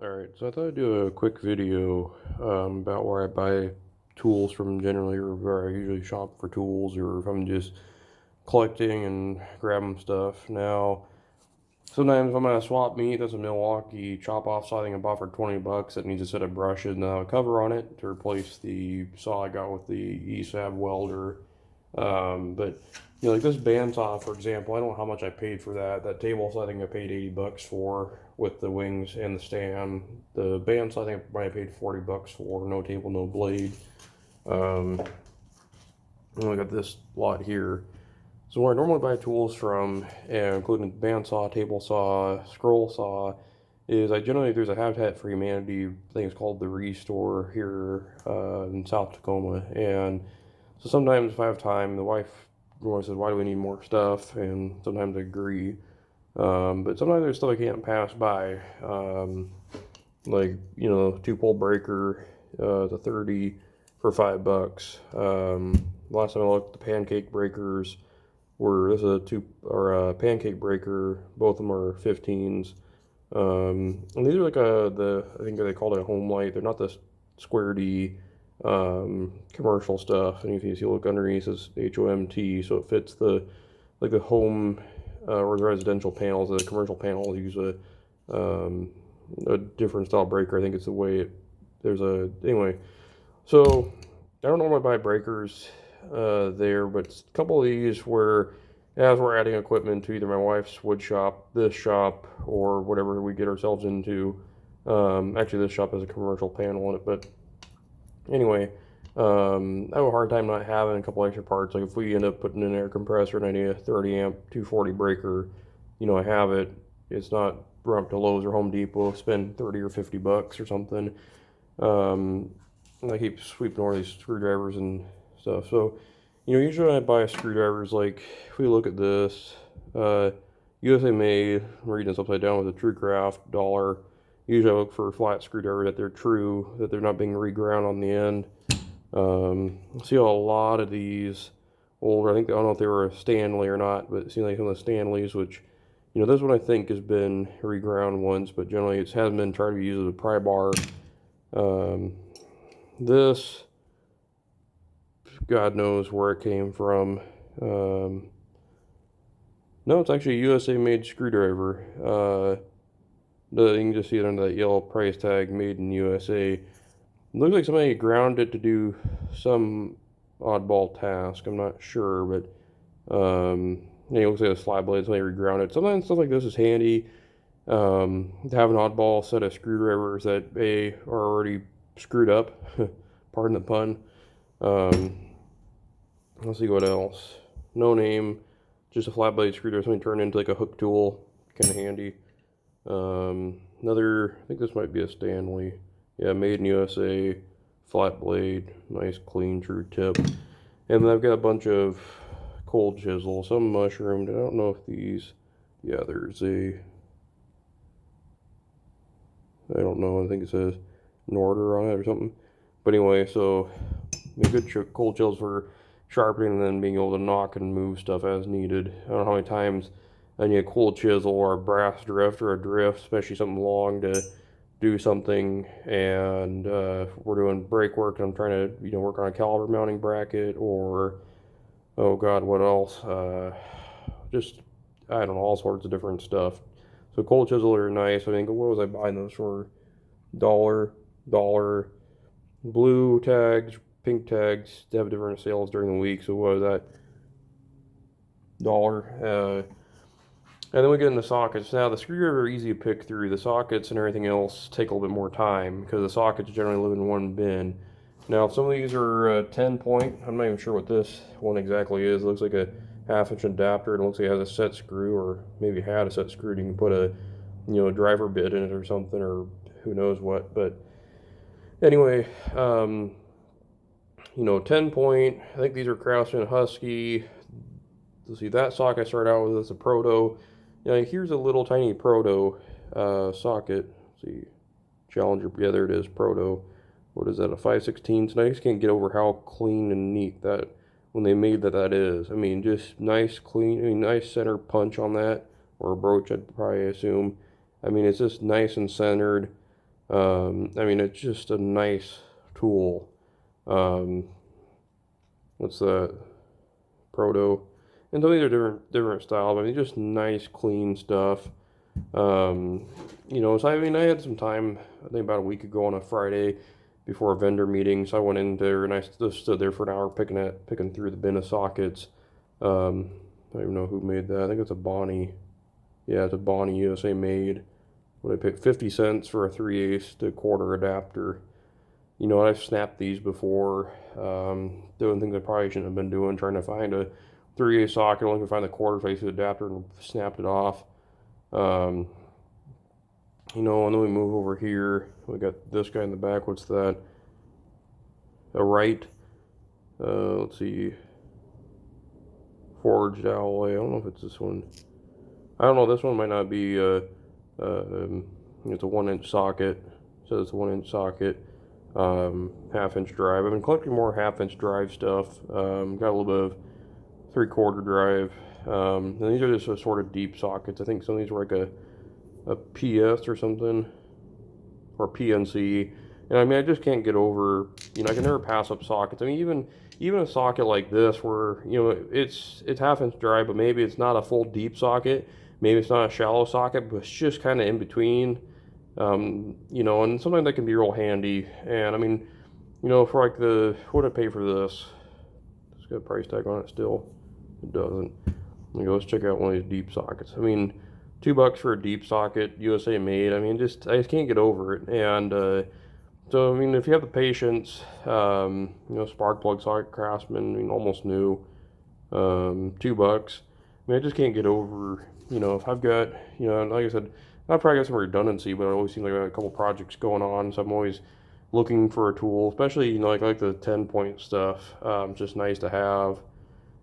Alright, so I thought I'd do a quick video about where I buy tools from generally, or where I usually shop for tools, or if I'm just collecting and grabbing stuff. Now, sometimes I'm at a swap meet, that's a Milwaukee chop off saw I think I bought for 20 bucks that needs a set of brushes and a cover on it to replace the saw I got with the ESAB welder. But like this bandsaw, for example, I don't know how much I paid for that. That table, so I think I paid 80 bucks for with the wings and the stand. The bandsaw, I think I might have paid 40 bucks for. No table, no blade. Um, and I got this lot here. So where I normally buy tools from, including bandsaw, table saw, scroll saw, is I generally there's a Habitat for Humanity thing. It's called the Restore here in South Tacoma, and so sometimes if I have time, the wife normally says, "Why do we need more stuff?" And sometimes I agree, but sometimes there's stuff I can't pass by, like 2 pole breaker, the 30 for 5 bucks. Last time I looked, the pancake breakers this is a two or a pancake breaker. Both of them are 15s. And these are like I think they call it a home light. They're not the square D commercial stuff. And if you look underneath, it's HOMT, so it fits the home or the residential panels. The commercial panels use a different style breaker. I think it's the way there's a anyway. So I don't normally buy breakers there, but a couple of these where as we're adding equipment to either my wife's wood shop, this shop, or whatever we get ourselves into. Actually, this shop has a commercial panel in it, but anyway, I have a hard time not having a couple extra parts. Like if we end up putting in an air compressor and I need a 30 amp 240 breaker, I have it. It's not run up to Lowe's or Home Depot, spend 30 or 50 bucks or something. And I keep sweeping over these screwdrivers and stuff. So, usually when I buy screwdrivers, like if we look at this, USA made, I'm reading this upside down with a TrueCraft dollar. Usually I look for flat screwdrivers that they're true, that they're not being reground on the end. I see a lot of these older, I don't know if they were a Stanley or not, but it seems like some of the Stanleys, which, this one I think has been reground once, but generally it hasn't been tried to be used as a pry bar. This, God knows where it came from. No, it's actually a USA made screwdriver. You can just see it under that yellow price tag, made in USA. It looks like somebody ground it to do some oddball task. I'm not sure, but it looks like a slide blade. Somebody reground it. Sometimes stuff like this is handy. To have an oddball set of screwdrivers that are already screwed up. Pardon the pun. Let's see what else. No name, just a flat blade screwdriver. Something turned into like a hook tool. Kind of handy. I think this might be a Stanley. Yeah, made in USA, flat blade, nice clean true tip. And then I've got a bunch of cold chisel, some mushroomed. I don't know if these, yeah, I don't know, I think it says Norder on it or something. But anyway, so a good cold chisels for sharpening and then being able to knock and move stuff as needed. I don't know how many times I need a cold chisel or a brass drift or a drift, especially something long to do something. And we're doing brake work and I'm trying to, work on a caliper mounting bracket or, oh God, what else? Just, I don't know, all sorts of different stuff. So cold chisel are nice. I think, what was I buying those for? Dollar. Blue tags, pink tags, they have different sales during the week. So what was that? Dollar. And then we get into sockets. Now the screwdriver are easy to pick through. The sockets and everything else take a little bit more time because the sockets generally live in one bin. Now some of these are 10 point. I'm not even sure what this one exactly is. It looks like a 1/2 inch adapter. It looks like it has a set screw, or maybe had a set screw. You can put a driver bit in it or something, or who knows what. But anyway, 10 point. I think these are Craftsman Husky. Let's see, that socket I started out with is a Proto. Here's a little tiny Proto socket. Let's see, Challenger. Yeah, there it is, Proto. What is that, a 5/16? And I just can't get over how clean and neat that, when they made that is. I mean, just nice, clean, nice center punch on that, or a broach, I'd probably assume. I mean, it's just nice and centered. I mean, it's just a nice tool. Um, what's that? Proto. And some of these are different styles. I mean, just nice, clean stuff. You know, so I mean, I had some time, I think about a week ago on a Friday before a vendor meeting. So I went in there and I just stood there for an hour picking through the bin of sockets. I don't even know who made that. I think it's a Bonnie. Yeah, it's a Bonnie USA made. What I picked 50 cents for a 3/8 to quarter adapter. You know, I've snapped these before, doing things I probably shouldn't have been doing, trying to find a 3/8 socket, only could find the quarter face adapter and snapped it off. Um, you know, and then we move over here. We got this guy in the back. What's that? A Wright. Let's see. Forged alloy. I don't know if it's this one. I don't know. This one might not be. It's a 1-inch socket. It says it's a 1-inch socket. Half-inch drive. I've been collecting more half-inch drive stuff. Got a little bit of 3/4 drive. And these are just a sort of deep sockets. I think some of these were like a PS or something, or PNC. And I mean, I just can't get over. You know, I can never pass up sockets. I mean, even a socket like this, where you know it's half-inch drive, but maybe it's not a full deep socket. Maybe it's not a shallow socket, but it's just kind of in between. You know, and sometimes that can be real handy. And I mean, you know, for like what did I pay for this? It's got a price tag on it still. It doesn't. Let's check out one of these deep sockets. I mean, $2 for a deep socket, USA made. I mean, I just can't get over it. And so I mean, if you have the patience, you know, spark plug socket Craftsman, I mean, almost new, $2. I mean, I just can't get over. You know, if I've got, you know, like I said, I've probably got some redundancy, but it always seems like I got a couple projects going on, so I'm always looking for a tool, especially, you know, like the 10-point stuff. Just nice to have.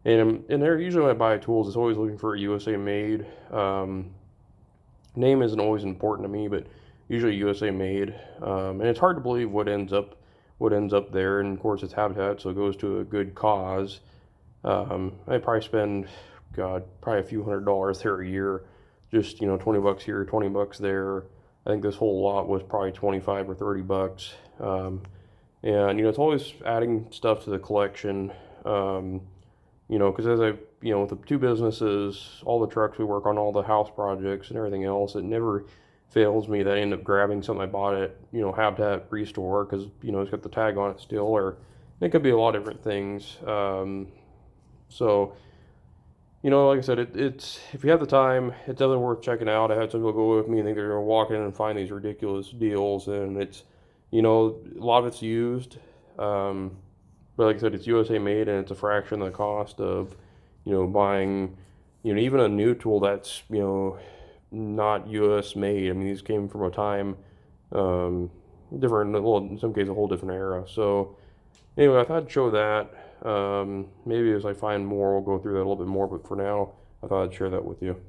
And they're usually when I buy tools, it's always looking for a USA made. Name isn't always important to me, but usually USA made. And it's hard to believe what ends up there. And of course, it's Habitat, so it goes to a good cause. I probably spend, God, probably a few $100s there a year. Just, you know, $20 here, $20 there. I think this whole lot was probably 25 or $30. And you know, it's always adding stuff to the collection. You know, because as I, you know, with the two businesses, all the trucks we work on, all the house projects and everything else, it never fails me that I end up grabbing something I bought at, you know, Habitat Restore because, you know, it's got the tag on it still, or it could be a lot of different things. So, you know, like I said, it's if you have the time, it's definitely worth checking out. I had some people go with me and think they're going to walk in and find these ridiculous deals, and it's, you know, a lot of it's used. But like I said, it's USA made and it's a fraction of the cost of, you know, buying, you know, even a new tool that's, you know, not US made. I mean, these came from a time, different, well, in some cases, a whole different era. So anyway, I thought I'd show that. Maybe as I find more, we'll go through that a little bit more. But for now, I thought I'd share that with you.